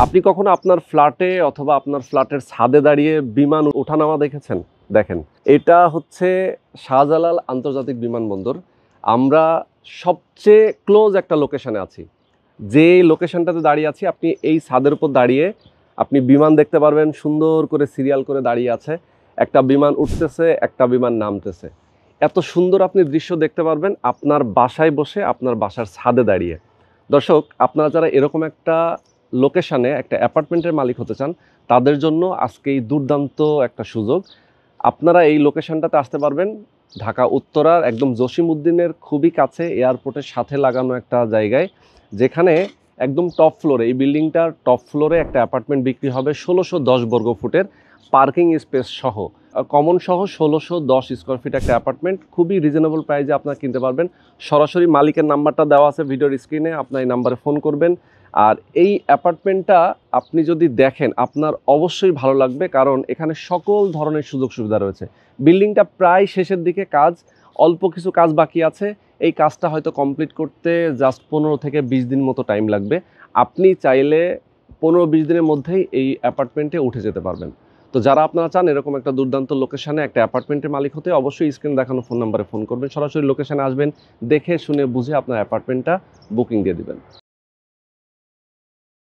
আপনি কখনো আপনার ফ্ল্যাটে অথবা আপনার ফ্ল্যাটের ছাদে দাঁড়িয়ে বিমান ওঠানামা দেখেছেন? দেখেন, এটা হচ্ছে শাহজালাল আন্তর্জাতিক বিমানবন্দর। আমরা সবচেয়ে ক্লোজ একটা লোকেশনে আছি। যে লোকেশনটাতে দাঁড়িয়ে আছি, আপনি এই ছাদের উপর দাঁড়িয়ে আপনি বিমান দেখতে পারবেন। সুন্দর করে সিরিয়াল করে দাঁড়িয়ে আছে। একটা বিমান উঠতেছে, একটা বিমান নামতেছে। এত সুন্দর আপনি দৃশ্য দেখতে পারবেন আপনার বাসায় বসে, আপনার বাসার ছাদে দাঁড়িয়ে। দর্শক, আপনারা যারা এরকম একটা লোকেশনে একটা অ্যাপার্টমেন্টের মালিক হতে চান, তাদের জন্য আজকে এই দুর্দান্ত একটা সুযোগ। আপনারা এই লোকেশনটাতে আসতে পারবেন ঢাকা উত্তরার একদম জসিমউদ্দিনের খুবই কাছে, এয়ারপোর্টের সাথে লাগানো একটা জায়গায়, যেখানে একদম টপ ফ্লোরে, এই বিল্ডিংটার টপ ফ্লোরে একটা অ্যাপার্টমেন্ট বিক্রি হবে ১৬১০ বর্গ ফুটের, পার্কিং স্পেস সহ, কমন সহ ১৬১০ স্কোয়ার ফিট একটা অ্যাপার্টমেন্ট। খুবই রিজনেবল প্রাইসে আপনারা কিনতে পারবেন। সরাসরি মালিকের নাম্বারটা দেওয়া আছে ভিডিওর স্ক্রিনে, আপনার এই নাম্বারে ফোন করবেন। আর এই অ্যাপার্টমেন্টটা আপনি যদি দেখেন, আপনার অবশ্যই ভালো লাগবে, কারণ এখানে সকল ধরনের সুযোগ সুবিধা রয়েছে। বিল্ডিংটা প্রায় শেষের দিকে, কাজ অল্প কিছু কাজ বাকি আছে। এই কাজটা হয়তো কমপ্লিট করতে জাস্ট ১৫ থেকে ২০ দিন মতো টাইম লাগবে। আপনি চাইলে ১৫-২০ দিনের মধ্যেই এই অ্যাপার্টমেন্টে উঠে যেতে পারবেন। তো যারা আপনারা চান এরকম একটা দুর্দান্ত লোকেশনে একটা অ্যাপার্টমেন্টের মালিক হতে, অবশ্যই স্ক্রিনে দেখানো ফোন নাম্বারে ফোন করবেন। সরাসরি লোকেশনে আসবেন, দেখে শুনে বুঝে আপনার অ্যাপার্টমেন্টটা বুকিং দিয়ে দিবেন।